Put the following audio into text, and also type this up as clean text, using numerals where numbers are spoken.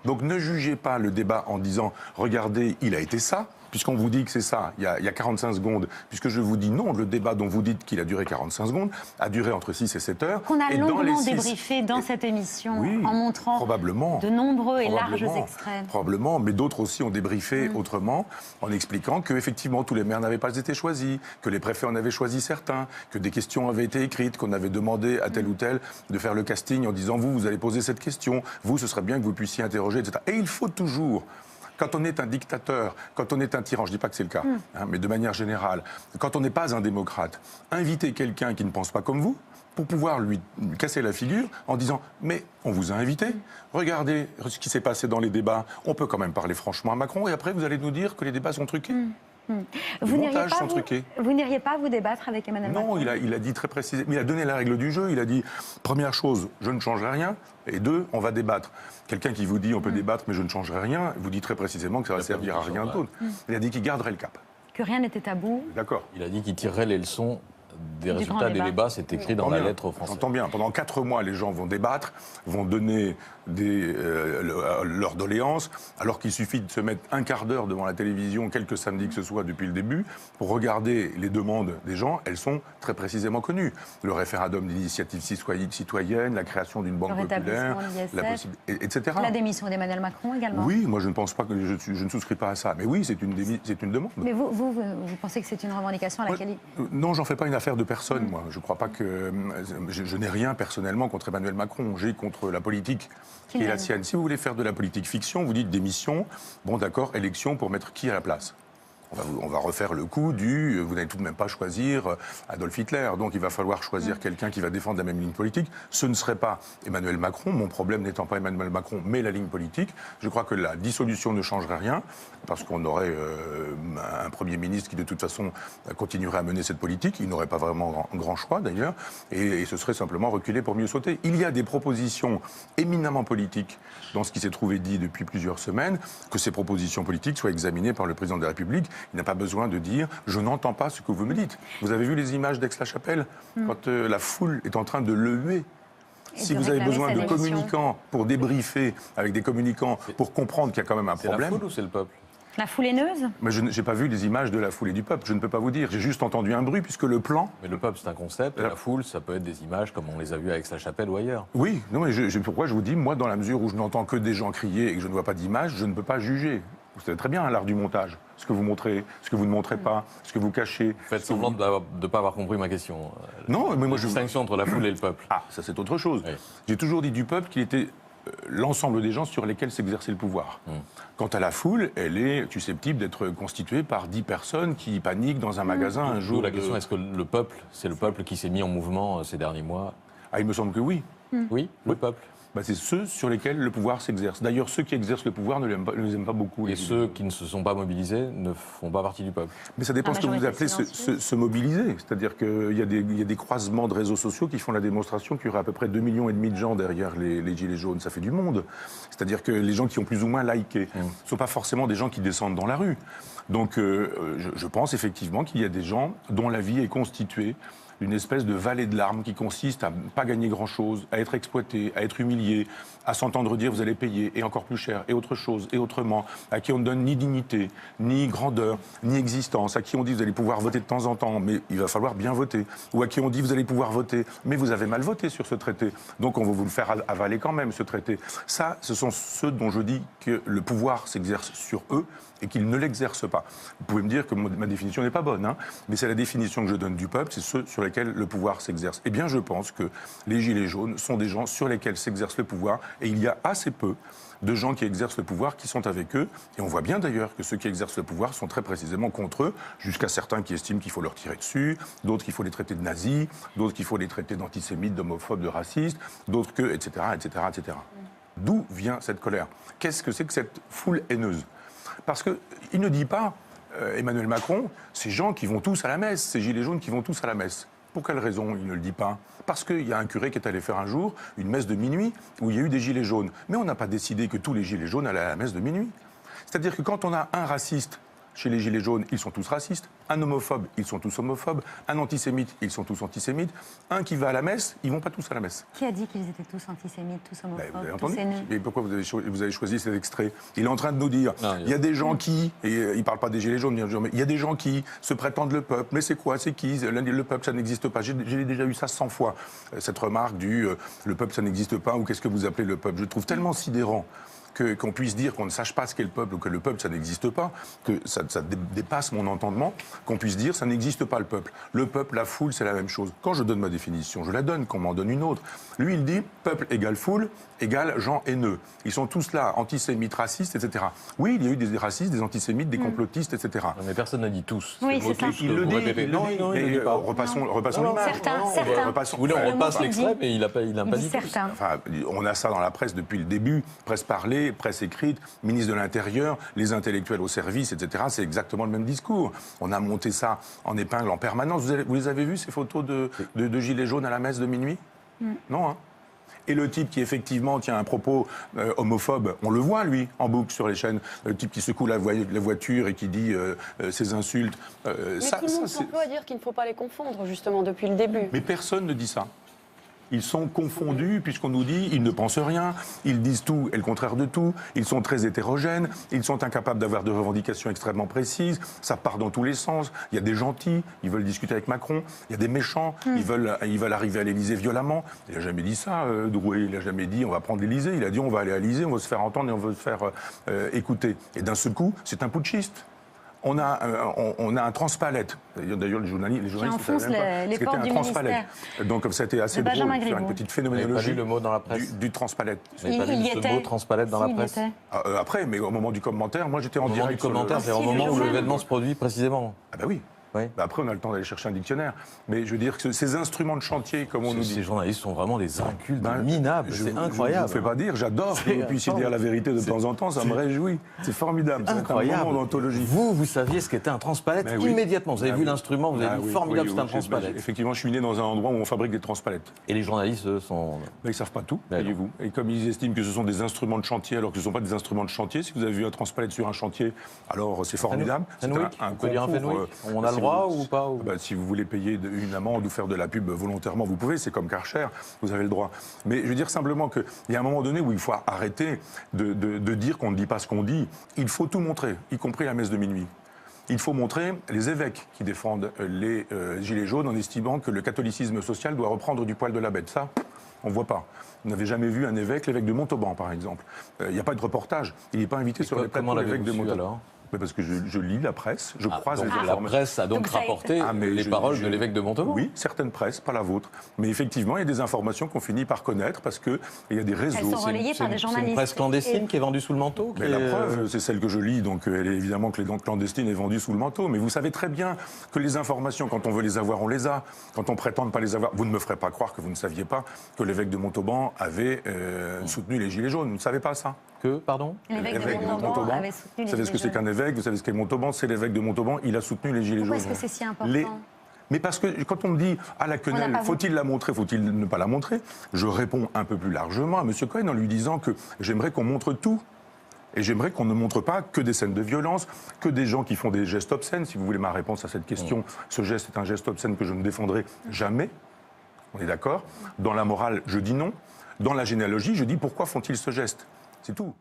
Donc ne jugez pas le débat en disant « regardez, il a été ça ». Puisqu'on vous dit que c'est ça, il y a 45 secondes, puisque je vous dis non, le débat dont vous dites qu'il a duré 45 secondes a duré entre 6 et 7 heures. Qu'on a et longuement débriefé dans cette émission, oui, en montrant probablement, de nombreux et larges extraits. Probablement, mais d'autres aussi ont débriefé autrement, en expliquant qu'effectivement tous les maires n'avaient pas été choisis, que les préfets en avaient choisi certains, que des questions avaient été écrites, qu'on avait demandé à tel ou tel de faire le casting en disant vous allez poser cette question, vous, ce serait bien que vous puissiez interroger, etc. Et il faut toujours... Quand on est un dictateur, quand on est un tyran, je ne dis pas que c'est le cas, mais de manière générale, quand on n'est pas un démocrate, inviter quelqu'un qui ne pense pas comme vous pour pouvoir lui casser la figure en disant « mais on vous a invité, regardez ce qui s'est passé dans les débats, on peut quand même parler franchement à Macron et après vous allez nous dire que les débats sont truqués ». Vous n'iriez pas vous débattre avec Emmanuel Macron? Non, il a dit très précisément, il a donné la règle du jeu, il a dit, première chose, je ne changerai rien, et deux, on va débattre. Quelqu'un qui vous dit on peut débattre mais je ne changerai rien, vous dit très précisément que ça va servir à rien d'autre. Il a dit qu'il garderait le cap. Que rien n'était tabou. D'accord. Il a dit qu'il tirerait les leçons des résultats des débats, c'est écrit dans la lettre aux Français. J'entends bien, pendant 4 mois, les gens vont débattre, vont donner leurs doléances, alors qu'il suffit de se mettre un quart d'heure devant la télévision, quelques samedis que ce soit depuis le début, pour regarder les demandes des gens, elles sont très précisément connues. Le référendum d'initiative citoyenne, la création d'une banque populaire, etc. La démission d'Emmanuel Macron également. Oui, moi je ne pense pas que je ne souscris pas à ça, mais oui, c'est une demande. Mais vous pensez que c'est une revendication à laquelle Non, j'en fais pas une affaire de personne, moi. Je crois pas que... Je n'ai rien personnellement contre Emmanuel Macron, j'ai contre la politique qui est la sienne. Si vous voulez faire de la politique fiction, vous dites démission, bon d'accord, élection pour mettre qui à la place? On va refaire le coup du... Vous n'allez tout de même pas choisir Adolf Hitler, donc il va falloir choisir quelqu'un qui va défendre la même ligne politique. Ce ne serait pas Emmanuel Macron, mon problème n'étant pas Emmanuel Macron, mais la ligne politique. Je crois que la dissolution ne changerait rien, parce qu'on aurait un Premier ministre qui de toute façon continuerait à mener cette politique. Il n'aurait pas vraiment grand choix d'ailleurs, et ce serait simplement reculer pour mieux sauter. Il y a des propositions éminemment politiques dans ce qui s'est trouvé dit depuis plusieurs semaines, que ces propositions politiques soient examinées par le président de la République. Il n'a pas besoin de dire « je n'entends pas ce que vous me dites ». Vous avez vu les images d'Aix-la-Chapelle quand la foule est en train de le huer. Si vous avez besoin de communicants pour débriefer avec des communicants pour comprendre qu'il y a quand même un problème... C'est la foule ou c'est le peuple? La foule haineuse? Mais je n'ai pas vu les images de la foule et du peuple, je ne peux pas vous dire. J'ai juste entendu un bruit puisque le plan... Mais le peuple c'est un concept, la foule ça peut être des images comme on les a vues à Aix-la-Chapelle ou ailleurs. Oui, non, mais pourquoi je vous dis, moi dans la mesure où je n'entends que des gens crier et que je ne vois pas d'image, je ne peux pas juger. Vous savez très bien l'art du montage, ce que vous montrez, ce que vous ne montrez pas, ce que vous cachez. Faites semblant de ne pas avoir compris ma question. Non, mais moi je... distinction entre la foule et le peuple. Ah, ça c'est autre chose. Oui. J'ai toujours dit du peuple qu'il était l'ensemble des gens sur lesquels s'exerçait le pouvoir. Quant à la foule, elle est susceptible d'être constituée par 10 personnes qui paniquent dans un magasin un jour. La question, est-ce que le peuple, c'est le peuple qui s'est mis en mouvement ces derniers mois? Ah, il me semble que oui. Oui, le peuple. Bah, c'est ceux sur lesquels le pouvoir s'exerce. D'ailleurs, ceux qui exercent le pouvoir ne les aiment pas beaucoup. Et ceux qui ne se sont pas mobilisés ne font pas partie du peuple. Mais ça dépend ce que vous appelez se mobiliser. C'est-à-dire qu'il y a des croisements de réseaux sociaux qui font la démonstration qu'il y aurait à peu près 2,5 millions de gens derrière les Gilets jaunes. Ça fait du monde. C'est-à-dire que les gens qui ont plus ou moins liké ne sont pas forcément des gens qui descendent dans la rue. Donc je pense effectivement qu'il y a des gens dont la vie est constituée d'une espèce de vallée de larmes qui consiste à ne pas gagner grand-chose, à être exploité, à être humilié, à s'entendre dire vous allez payer, et encore plus cher, et autre chose, et autrement, à qui on ne donne ni dignité, ni grandeur, ni existence, à qui on dit vous allez pouvoir voter de temps en temps, mais il va falloir bien voter, ou à qui on dit vous allez pouvoir voter, mais vous avez mal voté sur ce traité, donc on va vous le faire avaler quand même, ce traité. Ça, ce sont ceux dont je dis que le pouvoir s'exerce sur eux, et qu'ils ne l'exercent pas. Vous pouvez me dire que ma définition n'est pas bonne, hein, mais c'est la définition que je donne du peuple, c'est ceux sur lesquels le pouvoir s'exerce. Eh bien, je pense que les Gilets jaunes sont des gens sur lesquels s'exerce le pouvoir, et il y a assez peu de gens qui exercent le pouvoir qui sont avec eux, et on voit bien d'ailleurs que ceux qui exercent le pouvoir sont très précisément contre eux, jusqu'à certains qui estiment qu'il faut leur tirer dessus, d'autres qu'il faut les traiter de nazis, d'autres qu'il faut les traiter d'antisémites, d'homophobes, de racistes, d'autres que, etc., etc., etc. D'où vient cette colère? Qu'est-ce que c'est que cette foule haineuse? Parce qu'il ne dit pas, Emmanuel Macron, ces gens qui vont tous à la messe, ces gilets jaunes qui vont tous à la messe. Pour quelle raison il ne le dit pas? Parce qu'il y a un curé qui est allé faire un jour une messe de minuit où il y a eu des gilets jaunes. Mais on n'a pas décidé que tous les gilets jaunes allaient à la messe de minuit. C'est-à-dire que quand on a un raciste chez les Gilets jaunes, ils sont tous racistes. Un homophobe, ils sont tous homophobes. Un antisémite, ils sont tous antisémites. Un qui va à la messe, ils vont pas tous à la messe. Qui a dit qu'ils étaient tous antisémites, tous homophobes, Vous avez tous entendu haineux? Et pourquoi vous avez choisi cet extrait? Il est en train de nous dire, il y a des gens qui, et il ne parle pas des Gilets jaunes, mais il y a des gens qui se prétendent le peuple. Mais c'est quoi? C'est qui? Le peuple, ça n'existe pas. J'ai déjà eu ça 100 fois, cette remarque du le peuple, ça n'existe pas, ou qu'est-ce que vous appelez le peuple? Je trouve tellement sidérant qu'on puisse dire qu'on ne sache pas ce qu'est le peuple, ou que le peuple, ça n'existe pas, que ça dépasse mon entendement, qu'on puisse dire ça n'existe pas le peuple. Le peuple, la foule, c'est la même chose. Quand je donne ma définition, je la donne, qu'on m'en donne une autre. Lui, il dit peuple égale foule, égale gens haineux. Ils sont tous là, antisémites, racistes, etc. Oui, il y a eu des racistes, des antisémites, des complotistes, etc. Non, mais personne n'a dit tous. Oui, c'est ça. Il le dit. Non, il ne dit pas. Repassons l'image. Certains. Vous voulez, on repasse l'extrait, mais il n'a pas dit tous. Certains. Enfin, on a ça dans la presse depuis le début, presse parlée, presse écrite, ministre de l'Intérieur, les intellectuels au service, etc. C'est exactement le même discours. On a monté ça en épingle en permanence. Vous les avez vus, ces photos de gilets jaunes à la messe de minuit? Non, hein? Et le type qui, effectivement, tient un propos homophobe, on le voit, lui, en boucle sur les chaînes. Le type qui secoue la voiture et qui dit ses insultes. Mais tout le monde s'emploie à dire qu'il ne faut pas les confondre, justement, depuis le début. Mais personne ne dit ça. Ils sont confondus, puisqu'on nous dit ils ne pensent rien, ils disent tout et le contraire de tout, ils sont très hétérogènes, ils sont incapables d'avoir de revendications extrêmement précises, ça part dans tous les sens. Il y a des gentils, ils veulent discuter avec Macron, il y a des méchants, ils veulent arriver à l'Élysée violemment. Il n'a jamais dit ça, Drouet, il n'a jamais dit on va prendre l'Élysée, il a dit on va aller à l'Élysée, on va se faire entendre et on va se faire écouter. Et d'un seul coup, c'est un putschiste. On a un transpalette. D'ailleurs, les journalistes Qui enfonce les portes du ministère. Donc, ça a été assez drôle de faire une petite phénoménologie. Vous n'avez pas lu le mot dans la presse du transpalette. Vous n'avez pas lu ce mot transpalette dans la presse? Après, mais au moment du commentaire, moi j'étais en direct. Au moment du commentaire, c'est au moment où l'événement se produit précisément. Ah bah oui. Oui. Bah après, on a le temps d'aller chercher un dictionnaire. Mais je veux dire que ces instruments de chantier, comme on nous dit... Ces journalistes sont vraiment des incultes minables. C'est incroyable. Je ne vous fais pas dire, j'adore que vous puissiez dire la vérité de temps en temps, ça me réjouit. C'est formidable. Incroyable. C'est un moment d'anthologie. Vous saviez ce qu'était un transpalette immédiatement. Vous avez vu l'instrument, vous avez dit formidable, c'est un transpalette. Effectivement, je suis né dans un endroit où on fabrique des transpalettes. Et les journalistes, eux, sont... Ils ne savent pas tout, voyez-vous. Et comme ils estiment que ce sont des instruments de chantier, alors que ce ne sont pas des instruments de chantier, si vous avez vu un transpalette sur un chantier, alors c'est formidable. On peut dire un Fenwick. On a le droit ou pas? Si vous voulez payer une amende ou faire de la pub volontairement, vous pouvez, c'est comme Karcher, vous avez le droit. Mais je veux dire simplement qu'il y a un moment donné où il faut arrêter de dire qu'on ne dit pas ce qu'on dit. Il faut tout montrer, y compris la messe de minuit. Il faut montrer les évêques qui défendent les gilets jaunes en estimant que le catholicisme social doit reprendre du poil de la bête. Ça, on ne voit pas. Vous n'avez jamais vu un évêque, l'évêque de Montauban, par exemple. Il n'y a pas de reportage. Il n'est pas invité sur les plateaux de l'évêque de Montauban. Parce que je lis la presse, je croise les informations. La presse a donc rapporté les paroles de l'évêque de Montauban? Oui, certaines presses, pas la vôtre. Mais effectivement, il y a des informations qu'on finit par connaître parce qu'il y a des réseaux. Elles sont relayées par des journalistes. C'est une presse clandestine qui est vendue sous le manteau? Mais la preuve, c'est celle que je lis, donc elle est évidemment que les clandestines est vendue sous le manteau. Mais vous savez très bien que les informations, quand on veut les avoir, on les a. Quand on prétend ne pas les avoir, vous ne me ferez pas croire que vous ne saviez pas que l'évêque de Montauban avait soutenu les Gilets jaunes. Vous ne savez pas ça? L'évêque de Montauban avait soutenu les Gilets jaunes. Vous savez ce que c'est qu'un évêque? Vous savez ce qu'est Montauban? C'est l'évêque de Montauban. Il a soutenu les Gilets jaunes. Pourquoi est-ce que c'est si important? Mais parce que quand on me dit « Ah, la quenelle, faut-il la montrer, faut-il ne pas la montrer ?» Je réponds un peu plus largement à M. Cohen en lui disant que j'aimerais qu'on montre tout. Et j'aimerais qu'on ne montre pas que des scènes de violence, que des gens qui font des gestes obscènes. Si vous voulez ma réponse à cette question, ce geste est un geste obscène que je ne défendrai jamais. On est d'accord? Dans la morale, je dis non. Dans la généalogie, je dis pourquoi font-ils ce geste? C'est tout.